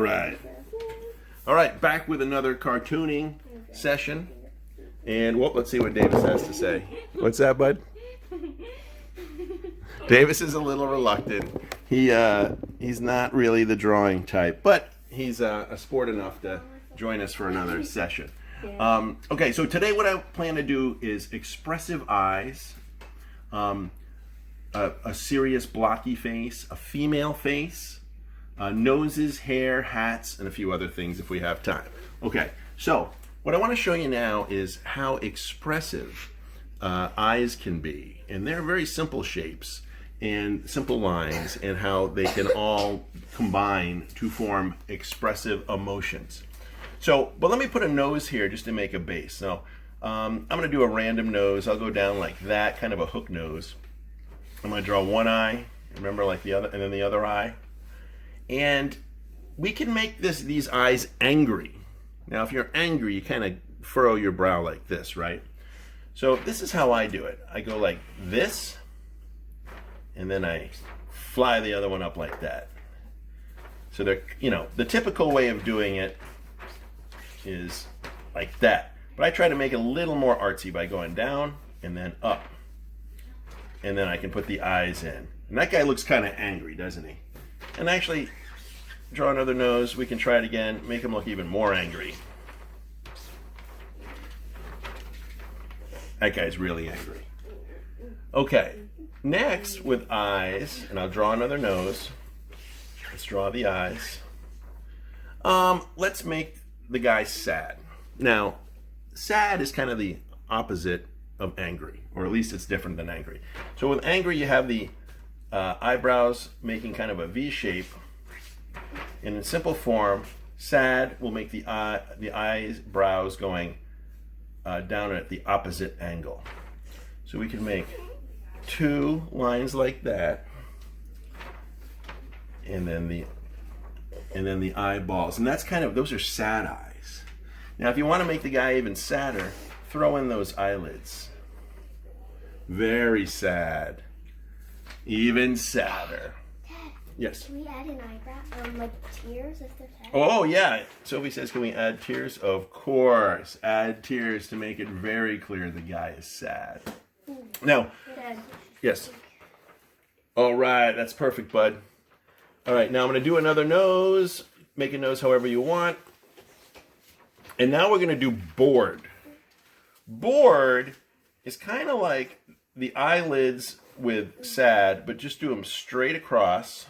right. All right, back with another cartooning session. And let's see what Davis has to say. What's that, bud? Davis is a little reluctant. He's not really the drawing type, but he's a sport enough to join us for another session. Okay, so today what I plan to do is expressive eyes, a serious blocky face, a female face, noses, hair, hats, and a few other things if we have time. Okay, so what I want to show you now is how expressive eyes can be. And they're very simple shapes and simple lines, and how they can all combine to form expressive emotions. So, but let me put a nose here just to make a base. So I'm going to do a random nose. I'll go down like that, kind of a hook nose. I'm going to draw one eye, remember, like the other, and then the other eye. And we can make these eyes angry. Now, if you're angry, you kind of furrow your brow like this, right? So this is how I do it. I go like this, and then I fly the other one up like that. So they're, the typical way of doing it is like that. But I try to make it a little more artsy by going down and then up. And then I can put the eyes in. And that guy looks kind of angry, doesn't he? And actually, draw another nose. We can try it again. Make him look even more angry. That guy's really angry. Okay, next with eyes, and I'll draw another nose. Let's draw the eyes. Let's make the guy sad. Now, sad is kind of the opposite of angry, or at least it's different than angry. So with angry, you have the eyebrows making kind of a V shape. And in simple form, sad will make the eyebrows going down at the opposite angle. So we can make two lines like that, and then the eyeballs, and that's those are sad eyes. Now, if you want to make the guy even sadder, throw in those eyelids. Very sad. Even sadder. Dad, yes. Can we add an eyebrow, like tears if they're sad? Oh yeah. Sophie says, can we add tears? Of course. Add tears to make it very clear the guy is sad. Now, Dad. yes. All right, that's perfect, bud. All right, now I'm going to do another nose. Make a nose however you want. And now we're going to do bored. Bored is kind of like the eyelids with sad, but just do them straight across.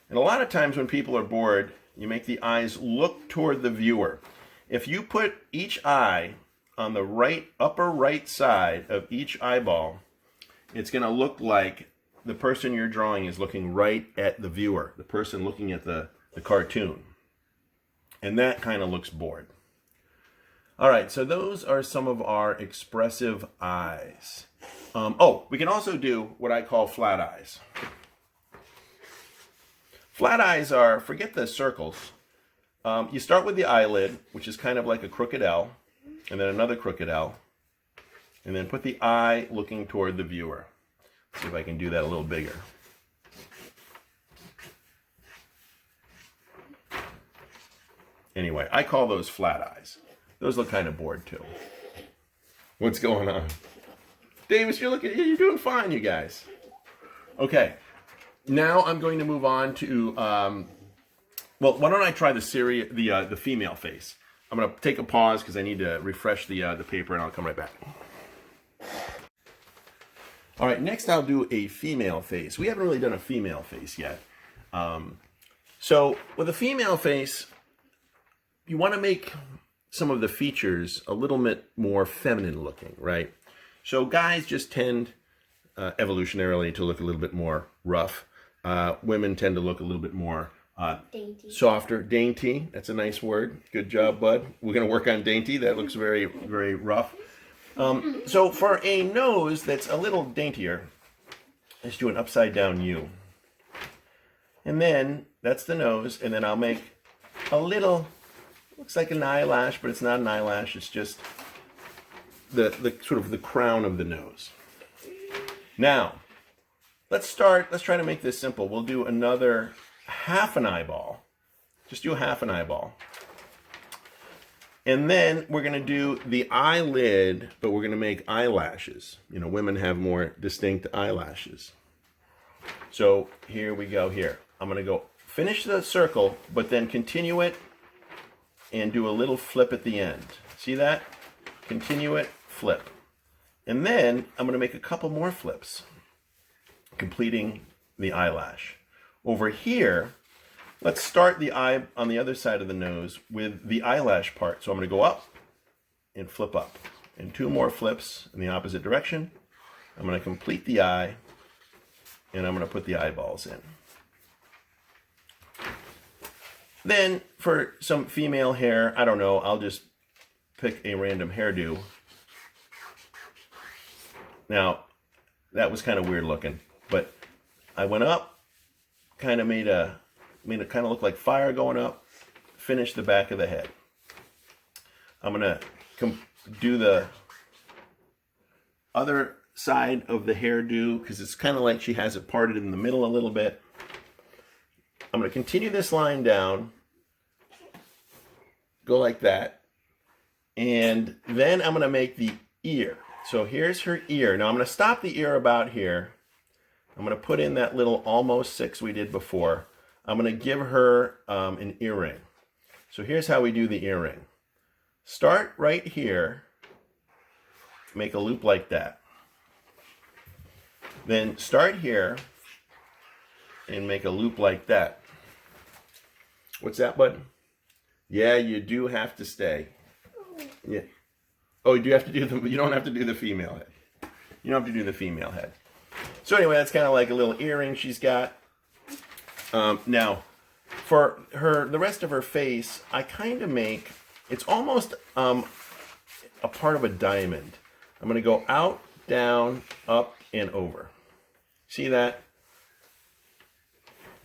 And a lot of times when people are bored, you make the eyes look toward the viewer. If you put each eye on the upper right side of each eyeball, it's going to look like the person you're drawing is looking right at the viewer, the person looking at the cartoon. And that kind of looks bored. All right, so those are some of our expressive eyes. We can also do what I call flat eyes. Flat eyes are, forget the circles. You start with the eyelid, which is kind of like a crooked L, and then another crooked L, and then put the eye looking toward the viewer. See if I can do that a little bigger. Anyway, I call those flat eyes. Those look kind of bored too. What's going on? Davis, you're doing fine, you guys. Okay, now I'm going to move on to, why don't I try the female face? I'm going to take a pause because I need to refresh the paper, and I'll come right back. All right, next I'll do a female face. We haven't really done a female face yet. So with a female face, you want to make some of the features a little bit more feminine looking, right? So guys just tend evolutionarily to look a little bit more rough. Women tend to look a little bit more Dainty. softer. Dainty, that's a nice word. Good job, bud. We're going to work on dainty. That looks very, very rough. So for a nose that's a little daintier, let's do an upside down U. And then that's the nose, and then I'll make a little, looks like an eyelash, but it's not an eyelash, it's just the sort of the crown of the nose. Now, let's try to make this simple. We'll do another half an eyeball, Just do half an eyeball. And then we're going to do the eyelid, but we're going to make eyelashes. You know, women have more distinct eyelashes. So here we go here. I'm going to go finish the circle, but then continue it and do a little flip at the end. See that? Continue it, flip. And then I'm going to make a couple more flips, completing the eyelash. Over here, let's start the eye on the other side of the nose with the eyelash part. So I'm going to go up and flip up. And 2 more flips in the opposite direction. I'm going to complete the eye, and I'm going to put the eyeballs in. Then for some female hair, I don't know, I'll just pick a random hairdo. Now, that was kind of weird looking, but I went up, kind of made it kind of look like fire going up, finished the back of the head. I'm going to do the other side of the hairdo because it's kind of like she has it parted in the middle a little bit. I'm going to continue this line down, go like that, and then I'm going to make the ear. So here's her ear. Now I'm going to stop the ear about here. I'm going to put in that little almost 6 we did before. I'm going to give her an earring. So here's how we do the earring. Start right here, make a loop like that. Then start here and make a loop like that. What's that, bud? Yeah, you do have to stay. Yeah. Oh, you do have to do you don't have to do the female head. You don't have to do the female head. So anyway, that's kind of like a little earring she's got. Now, for the rest of her face, I kind of make, it's almost a part of a diamond. I'm going to go out, down, up, and over. See that?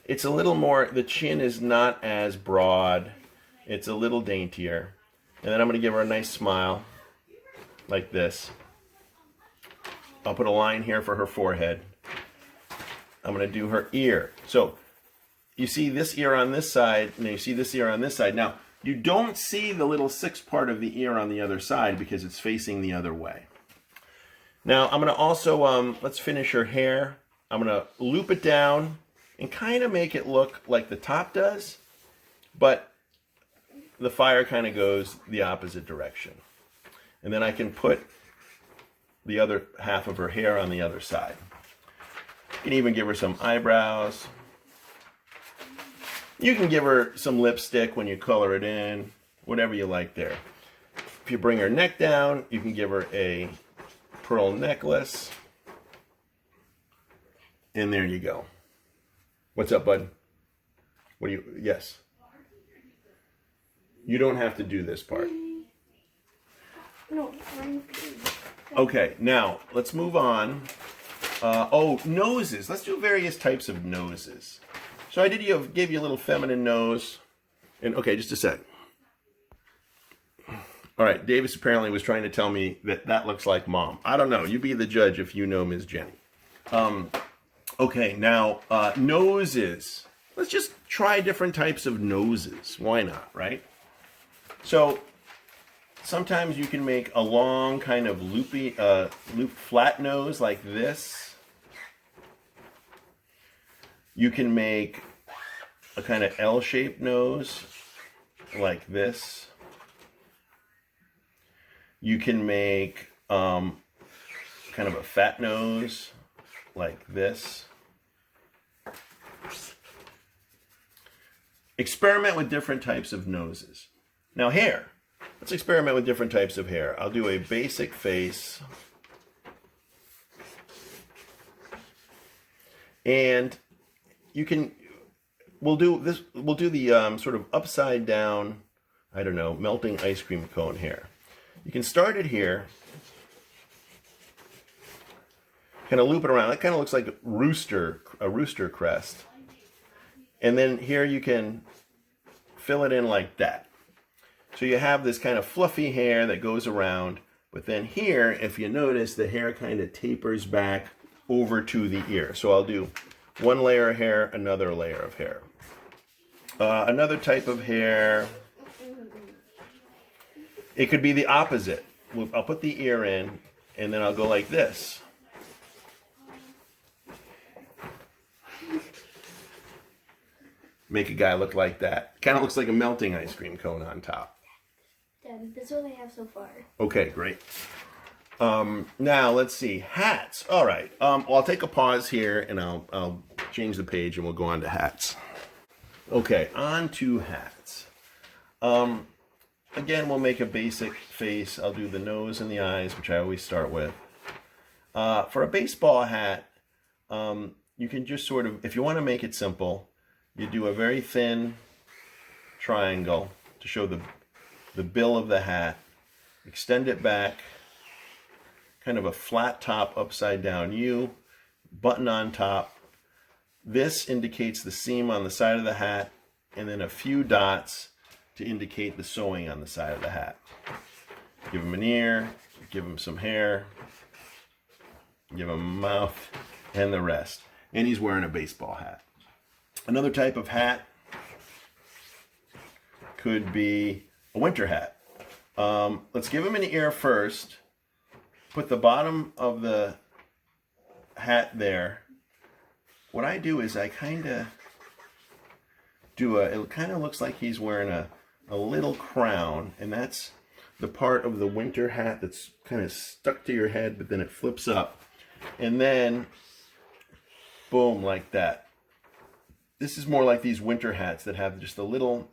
It's a little more, the chin is not as broad. It's a little daintier. And then I'm going to give her a nice smile, like this. I'll put a line here for her forehead. I'm going to do her ear. So, you see this ear on this side, and you see this ear on this side. Now, you don't see the little 6 part of the ear on the other side because it's facing the other way. Now, I'm going to also, let's finish her hair. I'm going to loop it down and kind of make it look like the top does, but the fire kind of goes the opposite direction. And then I can put the other half of her hair on the other side. You can even give her some eyebrows. You can give her some lipstick when you color it in, whatever you like there. If you bring her neck down, you can give her a pearl necklace. And there you go. What's up, bud? What do you, yes. You don't have to do this part. No, Okay, now let's move on. Noses. Let's do various types of noses. So I gave you a little feminine nose. And okay, just a sec. All right, Davis apparently was trying to tell me that looks like mom. I don't know. You be the judge if you know Ms. Jenny. Okay, now noses. Let's just try different types of noses. Why not, right? So sometimes you can make a long kind of loopy, flat nose like this. You can make a kind of L-shaped nose like this. You can make kind of a fat nose like this. Experiment with different types of noses. Now hair. Let's experiment with different types of hair. I'll do a basic face. And we'll do the sort of upside down, I don't know, melting ice cream cone hair. You can start it here. Kind of loop it around. It kind of looks like a rooster crest. And then here you can fill it in like that. So you have this kind of fluffy hair that goes around, but then here, if you notice, the hair kind of tapers back over to the ear. So I'll do one layer of hair, another layer of hair. Another type of hair, it could be the opposite. I'll put the ear in, and then I'll go like this. Make a guy look like that. Kind of looks like a melting ice cream cone on top. Dad, that's all I have so far. Okay, great. Now let's see, hats. All right. Well, I'll take a pause here, and I'll change the page, and we'll go on to hats. Okay, on to hats. Again, we'll make a basic face. I'll do the nose and the eyes, which I always start with. For a baseball hat, you can just sort of, if you want to make it simple, you do a very thin triangle to show the bill of the hat. Extend it back, kind of a flat top upside down U, button on top. This indicates the seam on the side of the hat, and then a few dots to indicate the sewing on the side of the hat. Give him an ear, give him some hair, give him a mouth, and the rest. And he's wearing a baseball hat. Another type of hat could be a winter hat. Let's give him an ear first. Put the bottom of the hat there. What I do is I kind of do it kind of looks like he's wearing a little crown, and that's the part of the winter hat that's kind of stuck to your head, but then it flips up. And then, boom, like that. This is more like these winter hats that have just a little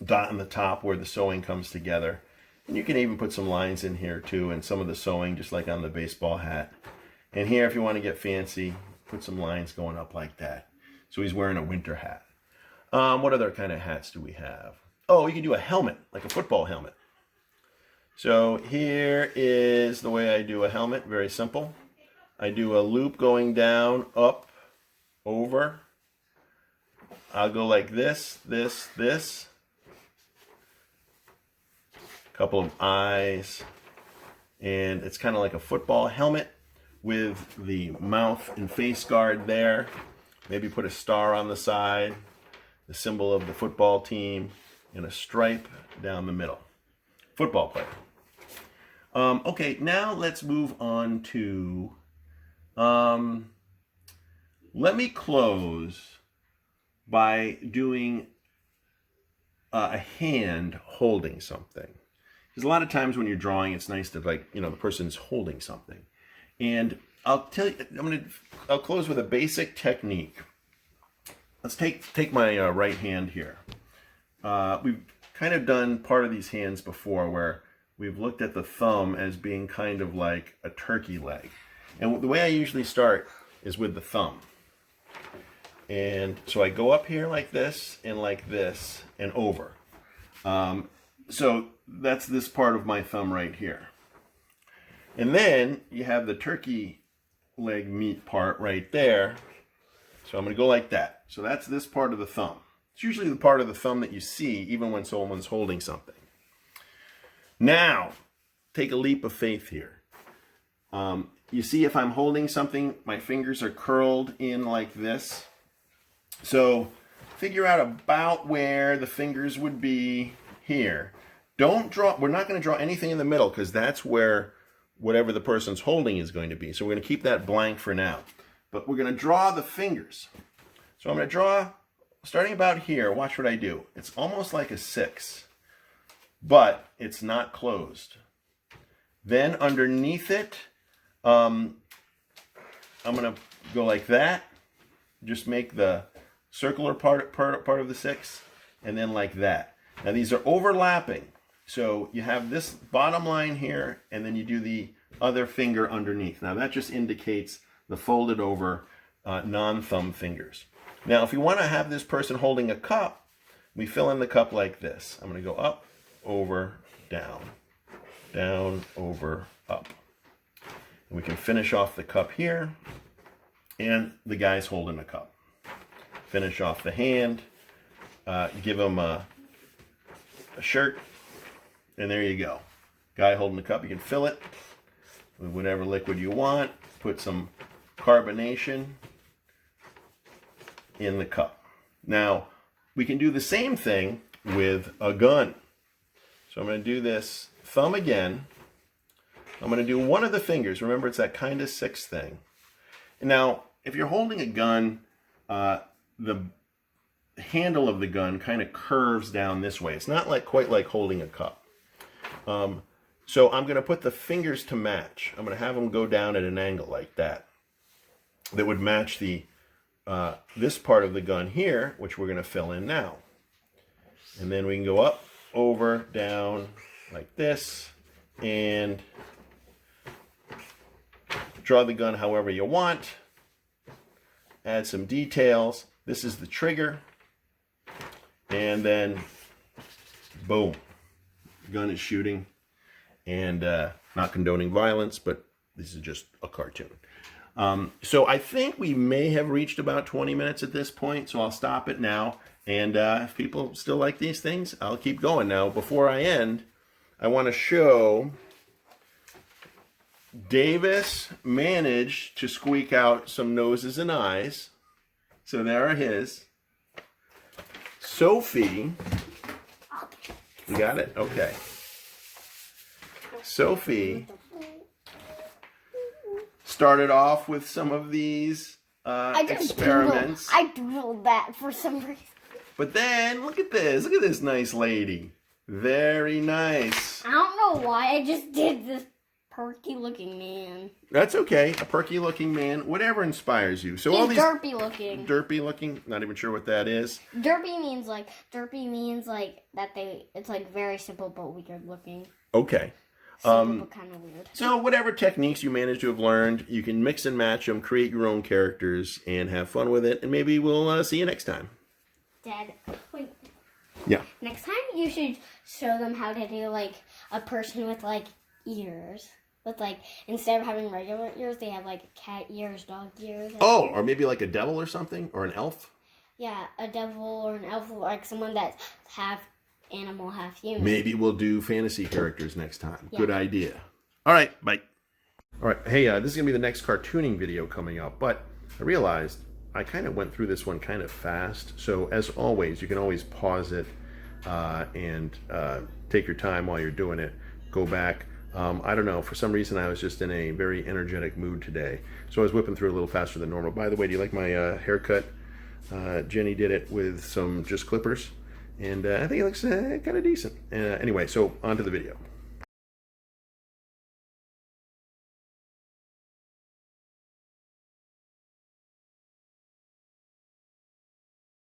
dot on the top where the sewing comes together. And you can even put some lines in here too, and some of the sewing, just like on the baseball hat. And here, if you want to get fancy, put some lines going up like that. So he's wearing a winter hat. What other kind of hats do we have? Oh, you can do a helmet, like a football helmet. So here is the way I do a helmet, very simple. I do a loop going down, up, over. I'll go like this, this, this. A couple of eyes. And it's kind of like a football helmet with the mouth and face guard there. Maybe put a star on the side, the symbol of the football team, and a stripe down the middle. Football player. Okay, now let's move on to, let me close by doing a hand holding something. Because a lot of times when you're drawing, it's nice to, like, the person's holding something. And I'll tell you, I'll close with a basic technique. Let's take my right hand here. We've kind of done part of these hands before where we've looked at the thumb as being kind of like a turkey leg. And the way I usually start is with the thumb. And so I go up here like this and over. So that's this part of my thumb right here. And then you have the turkey leg meat part right there. So I'm going to go like that. So that's this part of the thumb. It's usually the part of the thumb that you see even when someone's holding something. Now, take a leap of faith here. You see if I'm holding something, my fingers are curled in like this. So figure out about where the fingers would be here. Don't draw, we're not going to draw anything in the middle because that's where whatever the person's holding is going to be. So we're going to keep that blank for now. But we're going to draw the fingers. So I'm going to draw, starting about here, watch what I do. It's almost like a 6, but it's not closed. Then underneath it, I'm going to go like that. Just make the circular part of the 6, and then like that. Now these are overlapping. So you have this bottom line here, and then you do the other finger underneath. Now that just indicates the folded over non-thumb fingers. Now if you want to have this person holding a cup, we fill in the cup like this. I'm going to go up, over, down, over, up. And we can finish off the cup here, and the guy's holding a cup. Finish off the hand, give him a shirt, and there you go. Guy holding the cup. You can fill it with whatever liquid you want. Put some carbonation in the cup. Now, we can do the same thing with a gun. So I'm going to do this thumb again. I'm going to do one of the fingers. Remember, it's that kind of six thing. And now, if you're holding a gun, the handle of the gun kind of curves down this way. It's not quite like holding a cup. So I'm going to put the fingers to match. I'm going to have them go down at an angle like that. That would match the this part of the gun here, which we're going to fill in now. And then we can go up, over, down, like this, and draw the gun however you want. Add some details. This is the trigger. And then, boom. The gun is shooting. And not condoning violence, but this is just a cartoon. So I think we may have reached about 20 minutes at this point, so I'll stop it now. And if people still like these things, I'll keep going. Now, before I end, I want to show Davis managed to squeak out some noses and eyes. So there are his. Sophie, you got it? Okay. Sophie started off with some of these experiments. I doodled that for some reason. But then, look at this. Look at this nice lady. Very nice. I don't know why. I just did this perky looking man. That's okay. A perky looking man. Whatever inspires you. So He's all these derpy looking. derpy looking. Not even sure what that is. Derpy means like that it's like very simple but weird looking. Okay. Simple but kind of weird. So whatever techniques you manage to have learned, you can mix and match them, create your own characters, and have fun with it. And maybe we'll see you next time. Dad, wait. Yeah. Next time you should show them how to do like a person with like ears. With like, instead of having regular ears, they have like cat ears, dog ears. Oh, or maybe like a devil or something, or an elf. Yeah, a devil or an elf, like someone that's half animal, half human. Maybe we'll do fantasy characters next time. Yeah. Good idea. All right, bye. All right, hey, this is going to be the next cartooning video coming up, but I realized I kind of went through this one kind of fast. So as always, you can always pause it and take your time while you're doing it. Go back. I don't know, for some reason I was just in a very energetic mood today. So I was whipping through a little faster than normal. By the way, do you like my haircut? Jenny did it with some just clippers. And I think it looks kind of decent. Anyway, so on to the video.